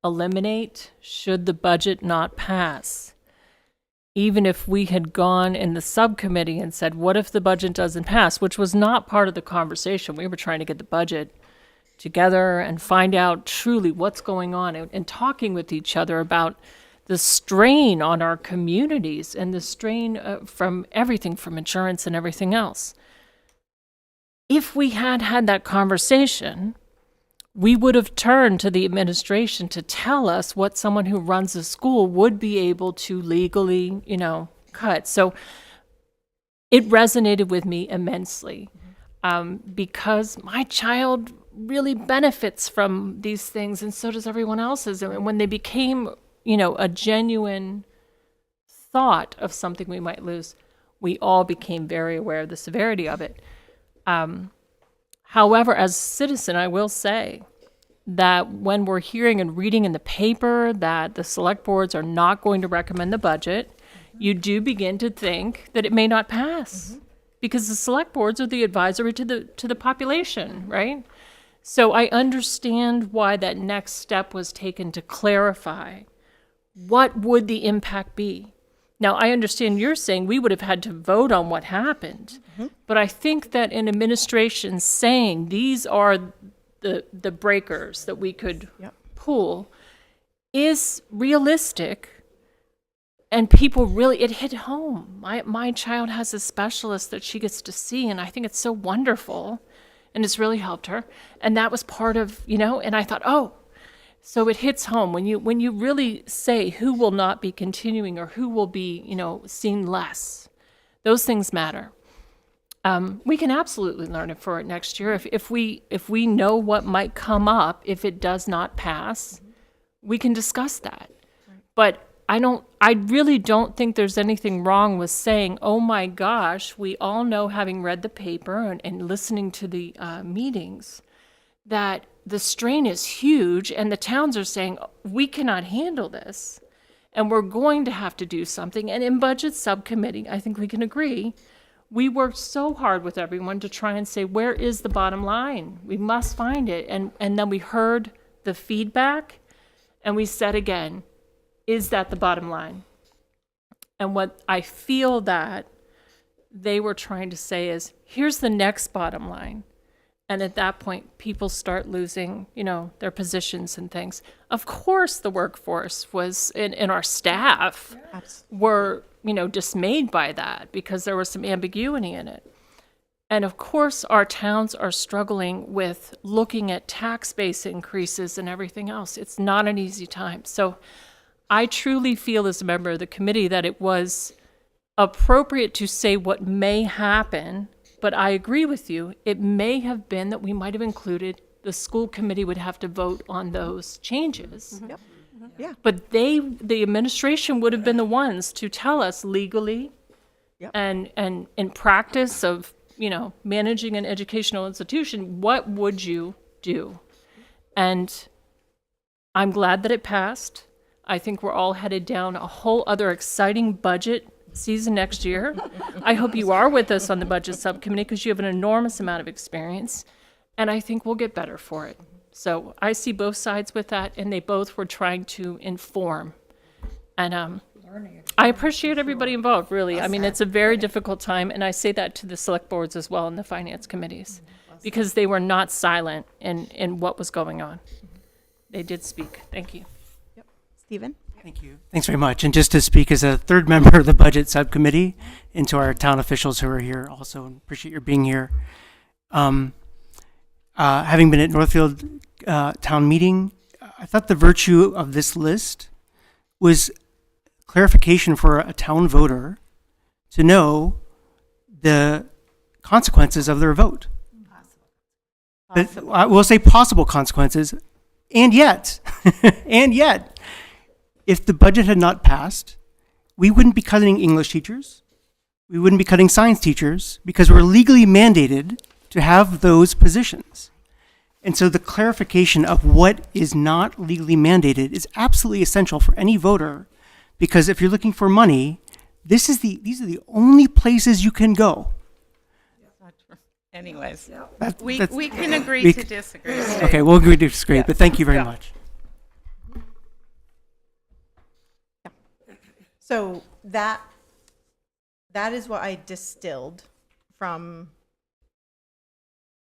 eliminate should the budget not pass. Even if we had gone in the subcommittee and said, what if the budget doesn't pass, which was not part of the conversation. We were trying to get the budget together and find out truly what's going on and talking with each other about the strain on our communities and the strain from everything from insurance and everything else. If we had had that conversation, we would have turned to the administration to tell us what someone who runs a school would be able to legally, cut. So it resonated with me immensely because my child really benefits from these things, and so does everyone else's. And when they became, a genuine thought of something we might lose, we all became very aware of the severity of it. However, as a citizen, I will say that when we're hearing and reading in the paper that the select boards are not going to recommend the budget, you do begin to think that it may not pass because the select boards are the advisory to the population, right? So I understand why that next step was taken to clarify what would the impact be. Now, I understand you're saying we would have had to vote on what happened, but I think that an administration saying these are the breakers that we could pull is realistic, and people really, it hit home. My child has a specialist that she gets to see, and I think it's so wonderful, and it's really helped her. And that was part of, and I thought, oh, so it hits home when you really say who will not be continuing or who will be, seen less. Those things matter. We can absolutely learn it for it next year. If we know what might come up if it does not pass, we can discuss that. But I really don't think there's anything wrong with saying, oh my gosh, we all know, having read the paper and listening to the meetings, that the strain is huge and the towns are saying, we cannot handle this and we're going to have to do something. And in budget subcommittee, I think we can agree, we worked so hard with everyone to try and say, where is the bottom line? We must find it. And then we heard the feedback and we said again, is that the bottom line? And what I feel that they were trying to say is, here's the next bottom line. And at that point, people start losing, their positions and things. Of course, the workforce was, and our staff were, dismayed by that because there was some ambiguity in it. And of course, our towns are struggling with looking at tax base increases and everything else. It's not an easy time. So I truly feel as a member of the committee that it was appropriate to say what may happen. But I agree with you. It may have been that we might have included the school committee would have to vote on those changes. Yep. Yeah. But the administration would have been the ones to tell us legally, Yep. And in practice of, managing an educational institution, what would you do? And I'm glad that it passed. I think we're all headed down a whole other exciting budget season next year. I hope you are with us on the budget subcommittee because you have an enormous amount of experience, and I think we'll get better for it. So I see both sides with that, and they both were trying to inform. And I appreciate everybody involved, really. I mean, it's a very difficult time, and I say that to the select boards as well and the finance committees, because they were not silent in what was going on. They did speak. Thank you. Stephen? Thank you. Thanks very much. And just to speak as a third member of the budget subcommittee, and to our town officials who are here also, appreciate your being here. Having been at Northfield town meeting, I thought the virtue of this list was clarification for a town voter to know the consequences of their vote. But I will say possible consequences, and yet, if the budget had not passed, we wouldn't be cutting English teachers, we wouldn't be cutting science teachers, because we're legally mandated to have those positions. And so the clarification of what is not legally mandated is absolutely essential for any voter, because if you're looking for money, these are the only places you can go. Anyways, That- we that's- can agree we to c- disagree. Okay, we'll agree to disagree, but thank you very Yeah. much. So that is what I distilled from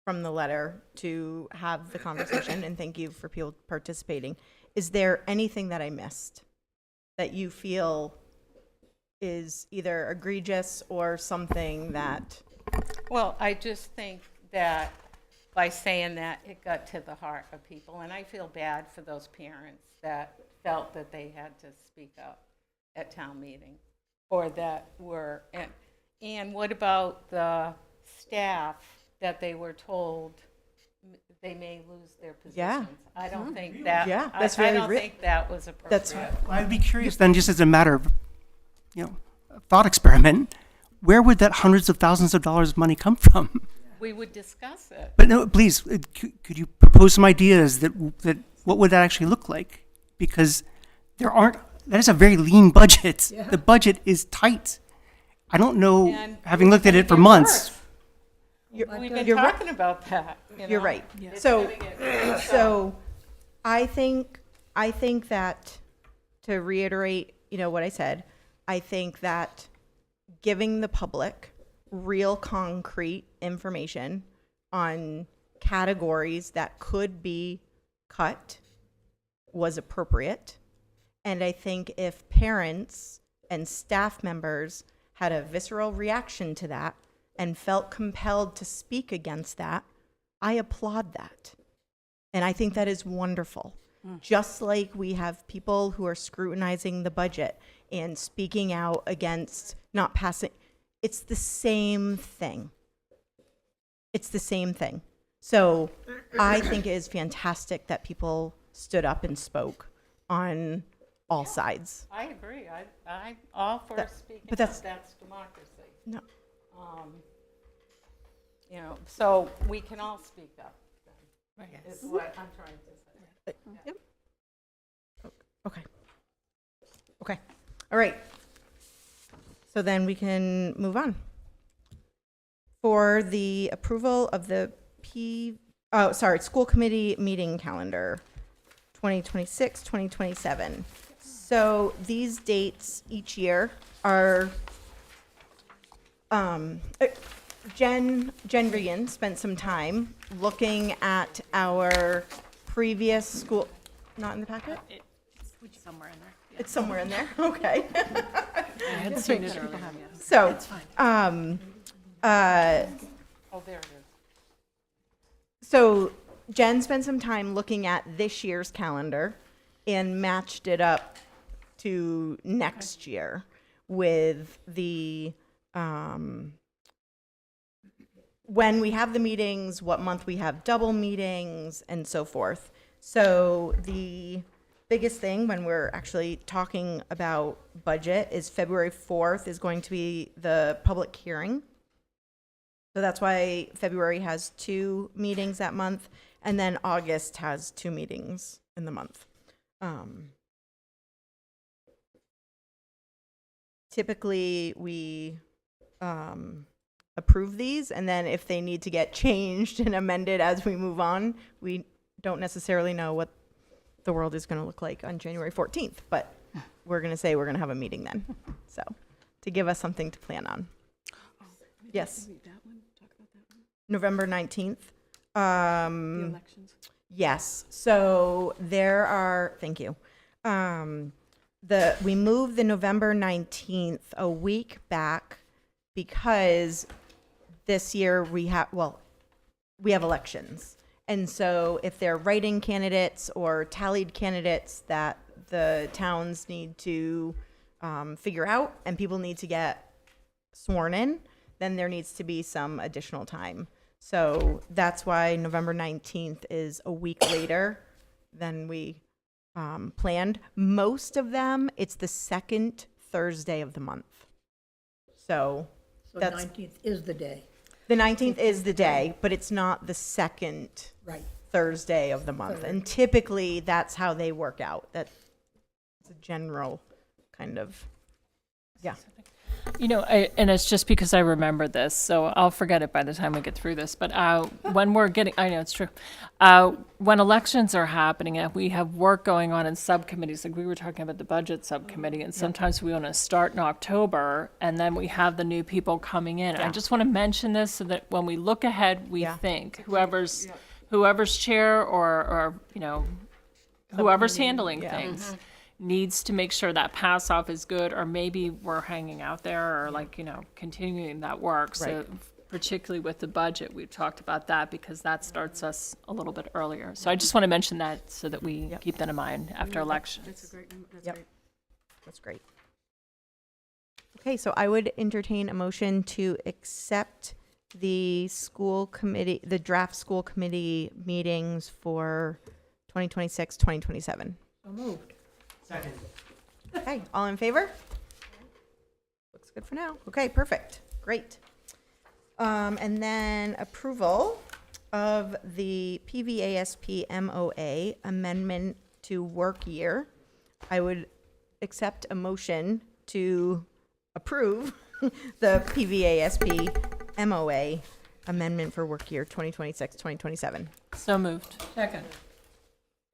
the letter to have the conversation, and thank you for people participating. Is there anything that I missed that you feel is either egregious or something that, Well, I just think that by saying that, it got to the heart of people, and I feel bad for those parents that felt that they had to speak up at town meeting, or that were, and what about the staff that they were told they may lose their positions? Yeah. I don't think that, Yeah, I that's I very don't ri- think that was appropriate. that's Well, I'd be curious then, just as a matter of, a thought experiment, where would that hundreds of thousands of dollars of money come from? We would discuss it. But no, please, could you propose some ideas that what would that actually look like? Because that is a very lean budget. Yeah. The budget is tight. I don't know, And having looked at it's it for gonna get months. worse. you're, We've been you're right. talking about that. You're right. It's So, gonna get worse. so I think that, to reiterate, what I said, I think that giving the public real concrete information on categories that could be cut was appropriate. And I think if parents and staff members had a visceral reaction to that and felt compelled to speak against that, I applaud that. And I think that is wonderful. Just like we have people who are scrutinizing the budget and speaking out against not passing, it's the same thing. It's the same thing. So I think it is fantastic that people stood up and spoke on all sides. I agree. I'm all for speaking but up. that's- That's democracy. No. So we can all speak up, then, is what I'm trying to say. Okay. Okay. All right. So then we can move on. For the approval of the school committee meeting calendar, 2026, 2027. So these dates each year are, Jen Regan spent some time looking at our previous school, not in the packet? It's somewhere in there. It's somewhere in there, okay. I had seen it earlier. So, Oh, there it is. so Jen spent some time looking at this year's calendar and matched it up to next year with the, when we have the meetings, what month we have double meetings, and so forth. So the biggest thing when we're actually talking about budget is February 4th is going to be the public hearing. So that's why February has 2 meetings that month, and then August has 2 meetings in the month. Typically, we approve these, and then if they need to get changed and amended as we move on, we don't necessarily know what the world is going to look like on January 14th, but we're going to say we're going to have a meeting then. So, to give us something to plan on. Yes. November 19th. The elections. Yes. So there are, thank you. We moved the November 19th a week back because this year we have elections. And so if they're write-in candidates or tallied candidates that the towns need to figure out and people need to get sworn in, then there needs to be some additional time. So that's why November 19th is a week later than we planned. Most of them, it's the second Thursday of the month. So So that's 19th is the day. the 19th is the day, but it's not the second Right. Thursday of the month. And typically that's how they work out. That's a general kind of, yeah. You know, and it's just because I remember this, so I'll forget it by the time we get through this. But when we're getting, I know it's true, when elections are happening and we have work going on in subcommittees, like we were talking about the budget subcommittee, and sometimes we want to start in October, and then we have the new people coming in. I just want to mention this so that when we look ahead, we think whoever's chair or you know, whoever's handling things needs to make sure that pass off is good, or maybe we're hanging out there or like, you know, continuing that work. So particularly with the budget, we've talked about that because that starts us a little bit earlier. So I just want to mention that so that we keep that in mind after elections. That's a great, that's Yep. great. That's great. Okay, so I would entertain a motion to accept the school committee, the draft school committee meetings for 2026, 2027. So moved. Second. Okay, all in favor? Looks good for now. Okay, perfect. Great. And then approval of the PVASP MOA amendment to work year. I would accept a motion to approve the PVASP MOA amendment for work year 2026, 2027. So moved. Second.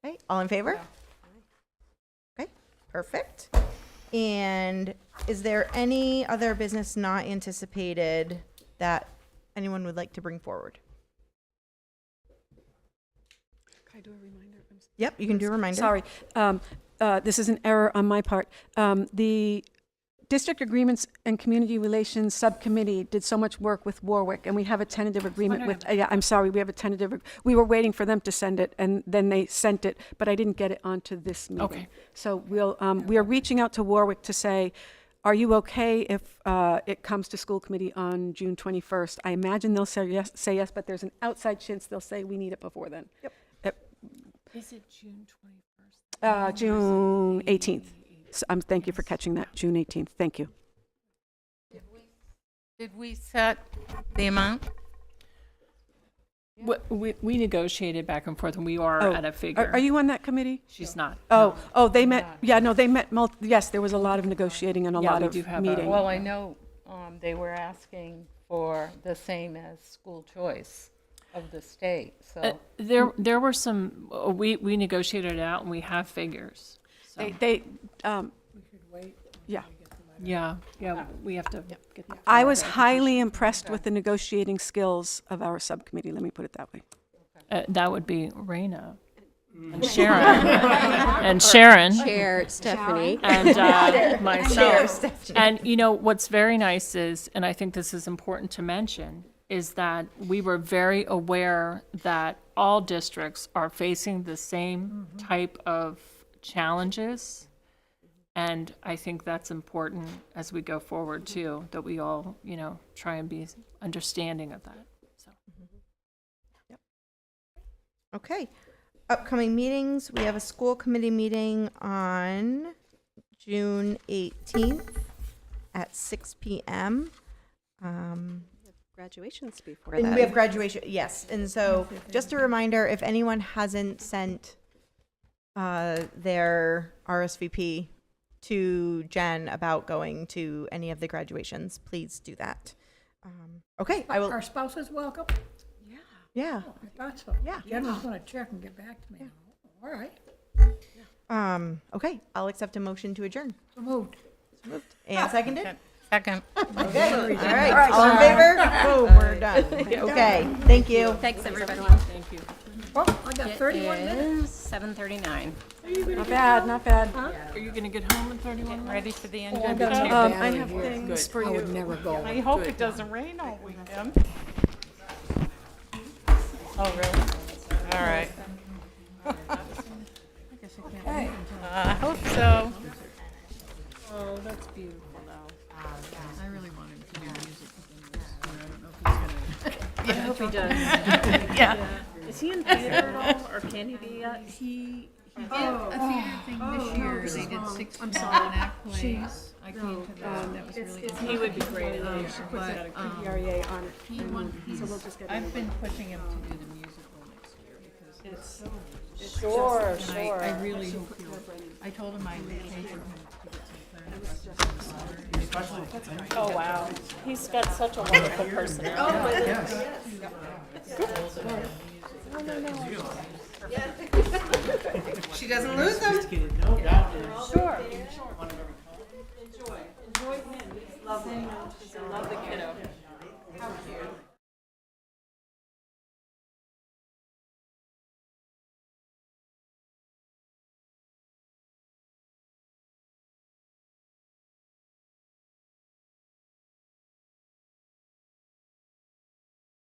Okay, all in favor? Okay, perfect. And is there any other business not anticipated that anyone would like to bring forward? Can I do a reminder? Yep, you can do a reminder. Sorry, this is an error on my part. The District Agreements and Community Relations Subcommittee did so much work with Warwick, and we have a tentative agreement with, yeah, I'm sorry, we have a tentative, we were waiting for them to send it, and then they sent it, but I didn't get it onto this meeting. Okay. So we are reaching out to Warwick to say, are you okay if it comes to school committee on June 21st? I imagine they'll say yes, but there's an outside chance they'll say we need it before then. Yep. Is it June 21st? June 18th. So, thank you for catching that, June 18th. Thank you. Did we set the amount? We negotiated back and forth, and we are Oh, at a figure. Are you on that committee? She's not. Oh, they met, yeah, no, they met, yes, there was a lot of negotiating and a Yeah, lot we of do have a- meeting. Well, I know they were asking for the same as school choice of the state, so. There were some, we negotiated it out, and we have figures. So, They, yeah, we have to get that. I was highly impressed with the negotiating skills of our subcommittee, let me put it that way. That would be Raina and Sharon. And Sharon. Chair Stephanie. And myself. And you know, what's very nice is, and I think this is important to mention, is that we were very aware that all districts are facing the same type of challenges. And I think that's important as we go forward too, that we all, you know, try and be understanding of that. So. Okay. Upcoming meetings, we have a school committee meeting on June 18th at 6 PM. Graduations before And that. we have graduation, yes. And so just a reminder, if anyone hasn't sent their RSVP to Jen about going to any of the graduations, please do that. Okay, I will, Our spouses welcome? yeah. I thought so. Yeah. Jen was gonna check and get back to me. All right, Okay, I'll accept a motion to adjourn. so moved. And seconded? Second. Okay, all right, all in favor? Boom, we're done. Okay, thank you. Thank everybody. Thank you. Oh, I got 31 minutes. 7:39. Not bad, not bad. Are you gonna get home in 31 minutes? Ready for the end Oh, I of gotta the take I battery have here. things for I would you. never go. I hope it doesn't rain all weekend. Oh, really? All right. I hope so. Oh, that's beautiful though. I really want him to do music in this, but I don't know if he's gonna. I hope he does. Yeah. Is he in theater at all, or can he be? He did a theater thing this year. They did 6 one-act plays. I came to that. That was really good. He would be great at theater. But PVRSD on it. I've been pushing him to do the musical next year because it's Sure, and I really hope he'll. I told him I would pay for him to get some clarinet lessons. Oh, wow. He's got such a wonderful personality. She doesn't lose them. Sophisticated, no doubt. Sure. One of every color. Enjoy him. He's lovely.